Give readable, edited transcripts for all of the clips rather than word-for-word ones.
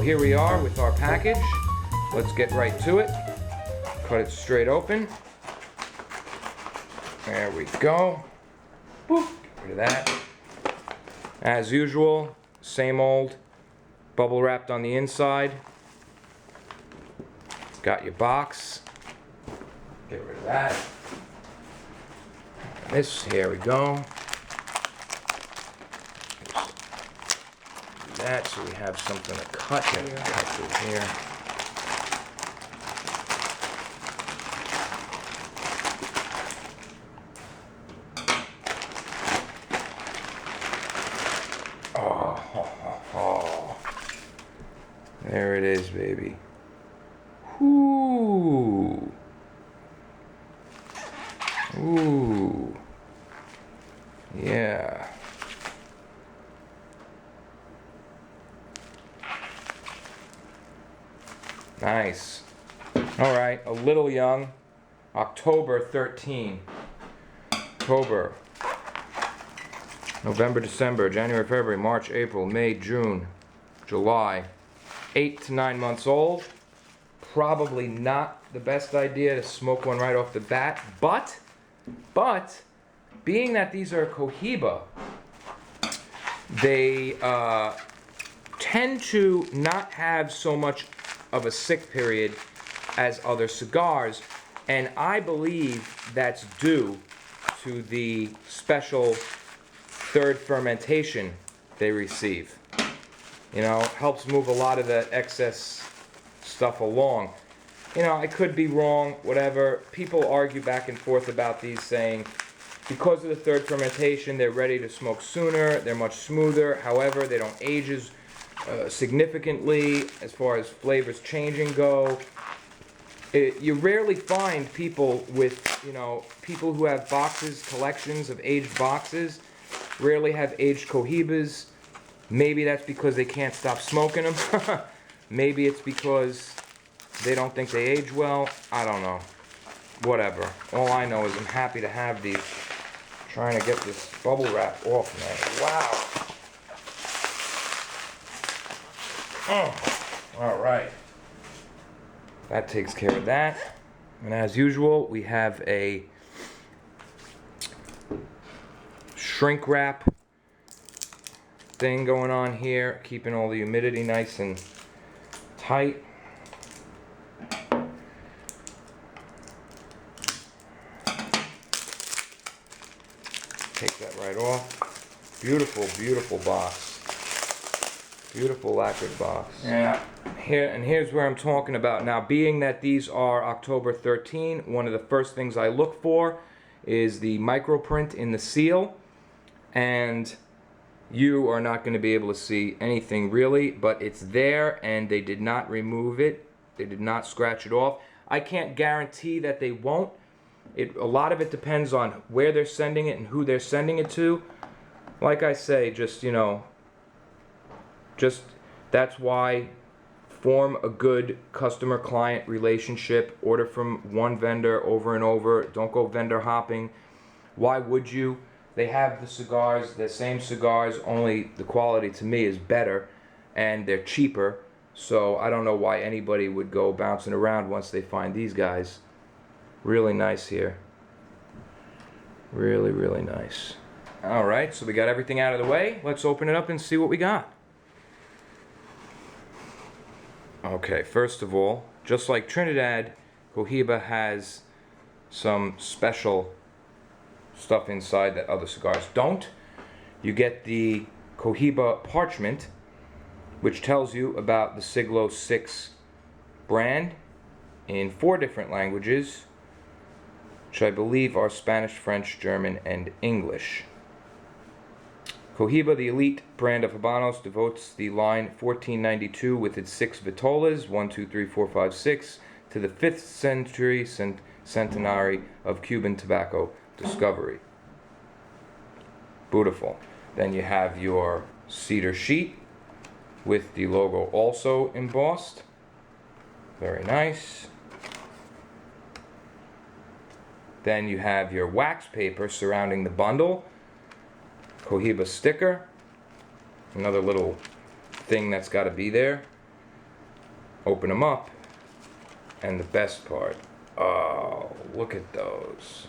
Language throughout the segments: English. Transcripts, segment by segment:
here we are with our package. Let's get right to it. Cut it straight open. There we go. Boop. Get rid of that. As usual, same old, bubble wrapped on the inside. Got your box. Get rid of that. This, here we go. Do that so we have something to cut here. Cut through here. Oh. There it is, baby. Ooh. Ooh. Yeah. Nice. All right, a little young. October 13. October. November, December, January, February, March, April, May, June, July. 8 to 9 months old. Probably not the best idea to smoke one right off the bat, but being that these are Cohiba, they tend to not have so much of a sick period as other cigars, and I believe that's due to the special third fermentation they receive. You know, helps move a lot of the excess stuff along. You know, I could be wrong, whatever. People argue back and forth about these, saying because of the third fermentation, they're ready to smoke sooner, they're much smoother. However, they don't age as significantly as far as flavors changing go. You rarely find people with, you know, people who have boxes, collections of aged boxes, rarely have aged Cohibas. Maybe that's because they can't stop smoking them. Maybe it's because they don't think they age well. I don't know. Whatever. All I know is I'm happy to have these. Trying to get this bubble wrap off, man. Wow. Oh, all right. That takes care of that. And as usual, we have a shrink wrap thing going on here, keeping all the humidity nice and tight. Take that right off. Beautiful, beautiful box. Beautiful lacquered box. Yeah. Here's where I'm talking about. Now, being that these are October 13, one of the first things I look for is the microprint in the seal. And you are not going to be able to see anything really, but it's there and they did not remove it. They did not scratch it off. I can't guarantee that they won't. A lot of it depends on where they're sending it and who they're sending it to. Like I say, just, you know, that's why form a good customer-client relationship. Order from one vendor over and over. Don't go vendor hopping. Why would you? They have the cigars, the same cigars, only the quality to me is better and they're cheaper. So I don't know why anybody would go bouncing around once they find these guys. Really nice here. Really, really nice. All right, so we got everything out of the way. Let's open it up and see what we got. Okay, first of all, just like Trinidad, Cohiba has some special stuff inside that other cigars don't. You get the Cohiba parchment, which tells you about the Siglo VI brand in 4 different languages, which I believe are Spanish, French, German, and English. Cohiba, the elite brand of Habanos, devotes the line 1492 with its 6 vitolas, 1, 2, 3, 4, 5, 6, to the 5th century centenary of Cuban tobacco discovery. Beautiful. Then you have your cedar sheet with the logo also embossed. Very nice. Then you have your wax paper surrounding the bundle. Cohiba sticker. Another little thing that's got to be there. open them up, and the best part, oh, look at those.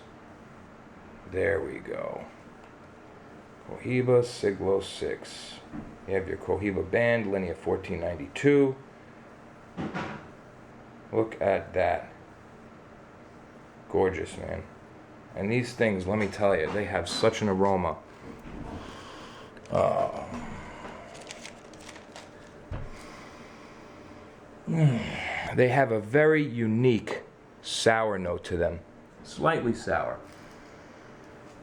There we go. Cohiba Siglo VI. You have your Cohiba band, Linea 1492. Look at that. Gorgeous, man. And these things, let me tell you, they have such an aroma. They have a very unique sour note to them. Slightly sour.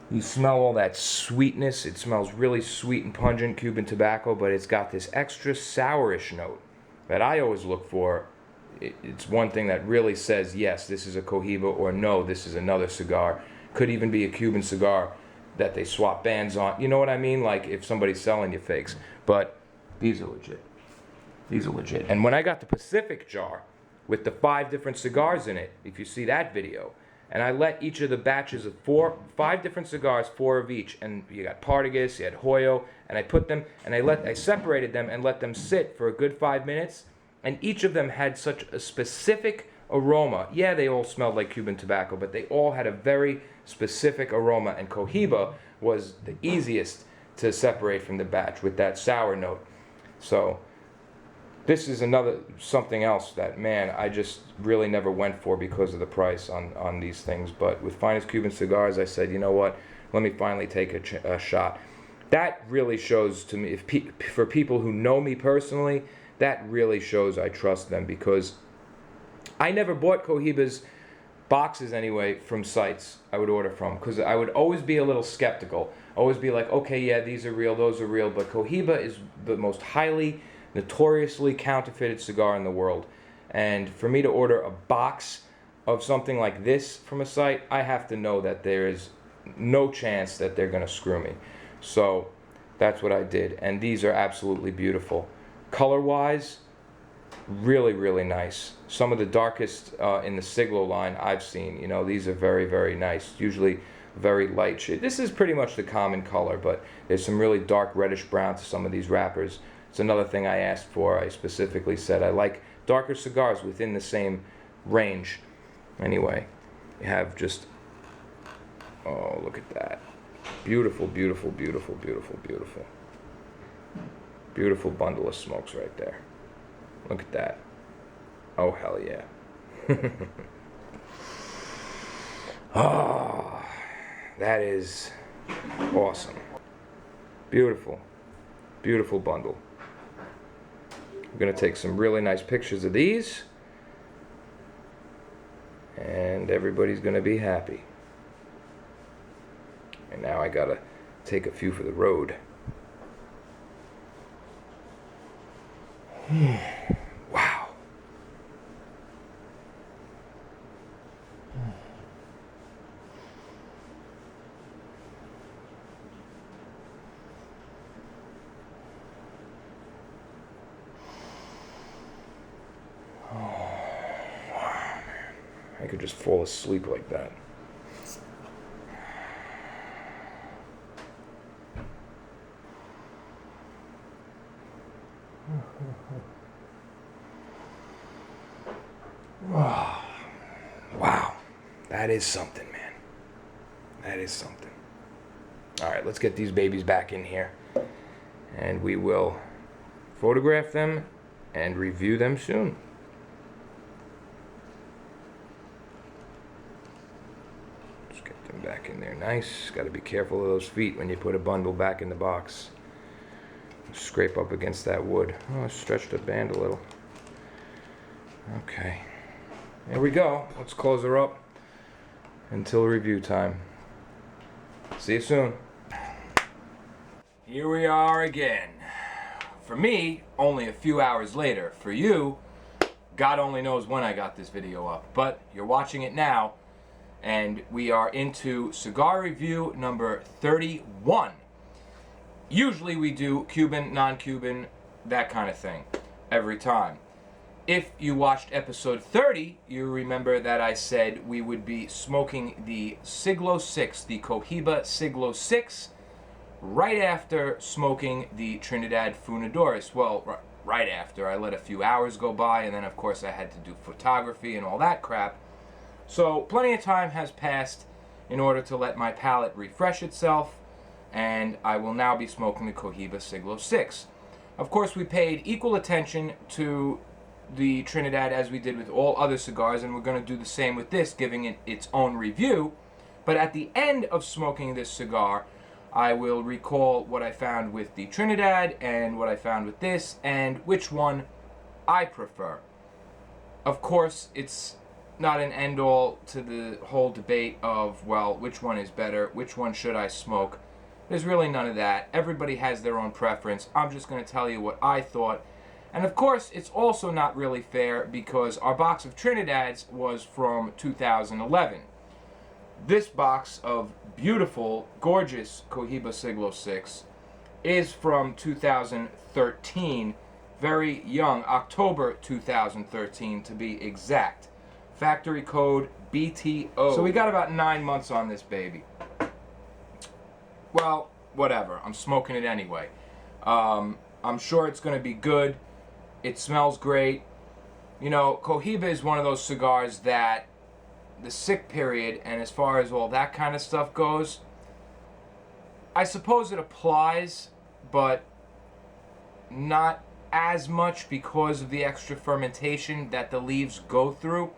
You smell all that sweetness. It smells really sweet and pungent, Cuban tobacco, but it's got this extra sourish note that I always look for. It's one thing that really says, yes, this is a Cohiba, or no, this is another cigar. Could even be a Cuban cigar that they swap bands on. You know what I mean? Like if somebody's selling you fakes. But these are legit. These are legit. And when I got the Pacific jar with the 5 different cigars in it, if you see that video, and I let each of the batches of 5 different cigars, 4 of each, and you got Partagas, you had Hoyo, and I put them, and I separated them and let them sit for a good 5 minutes, and each of them had such a specific aroma. Yeah, they all smelled like Cuban tobacco, but they all had a very specific aroma, and Cohiba was the easiest to separate from the batch with that sour note. So this is something else that, man, I just really never went for because of the price on these things. But with Finest Cuban Cigars, I said, you know what, let me finally take a shot. That really shows to me, for people who know me personally, that really shows I trust them, because I never bought Cohibas boxes anyway from sites I would order from, because I would always be a little skeptical. Always be like, okay, yeah, these are real, those are real, but Cohiba is the most highly, notoriously counterfeited cigar in the world. And for me to order a box of something like this from a site, I have to know that there is no chance that they're going to screw me. So that's what I did. And these are absolutely beautiful. Color-wise, really, really nice. Some of the darkest in the Siglo line I've seen. You know, these are very, very nice. Usually very light shade. This is pretty much the common color, but there's some really dark reddish brown to some of these wrappers. It's another thing I asked for. I specifically said I like darker cigars within the same range. Anyway, you have just, oh, look at that. Beautiful, beautiful, beautiful, beautiful, beautiful. Beautiful bundle of smokes right there. Look at that. Oh, hell yeah. Oh, that is awesome. Beautiful. Beautiful bundle. I'm going to take some really nice pictures of these, and everybody's going to be happy. And now I got to take a few for the road. Wow. I could just fall asleep like that. Wow. That is something, man. That is something. All right, let's get these babies back in here, and we will photograph them and review them soon. Back in there nice. Got to be careful of those feet when you put a bundle back in the box. Scrape up against that wood. Oh, I stretched the band a little. Okay. There we go. Let's close her up until review time. See you soon. Here we are again. For me, only a few hours later. For you, God only knows when I got this video up. But you're watching it now. And we are into cigar review number 31. Usually we do Cuban, non-Cuban, that kind of thing, every time. If you watched episode 30, you remember that I said we would be smoking the Siglo VI, the Cohiba Siglo VI, right after smoking the Trinidad Funadoras. Well, right after. I let a few hours go by, and then of course I had to do photography and all that crap. So plenty of time has passed in order to let my palate refresh itself, and I will now be smoking the Cohiba Siglo VI. Of course, we paid equal attention to the Trinidad as we did with all other cigars, and we're going to do the same with this, giving it its own review. But at the end of smoking this cigar, I will recall what I found with the Trinidad and what I found with this, and which one I prefer. Of course, it's not an end-all to the whole debate of, well, which one is better, which one should I smoke. There's really none of that. Everybody has their own preference. I'm just going to tell you what I thought. And of course, it's also not really fair because our box of Trinidad's was from 2011. This box of beautiful, gorgeous Cohiba Siglo VI is from 2013. Very young, October 2013 to be exact. Factory code BTO. So we got about 9 months on this baby. Well, whatever. I'm smoking it anyway. I'm sure it's going to be good. It smells great. You know, Cohiba is one of those cigars that the sick period, and as far as all that kind of stuff goes, I suppose it applies, but not as much because of the extra fermentation that the leaves go through.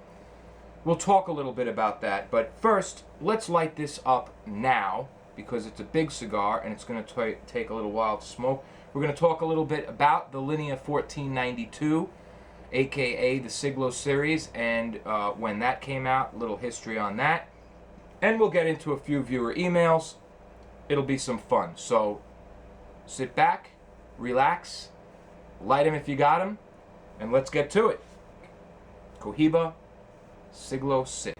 We'll talk a little bit about that, but first, let's light this up now, because it's a big cigar and it's going to take a little while to smoke. We're going to talk a little bit about the Linea 1492, aka the Siglo series, and when that came out, a little history on that. And we'll get into a few viewer emails. It'll be some fun. So sit back, relax, light them if you got them, and let's get to it. Cohiba Siglo VI.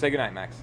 Say goodnight, Max.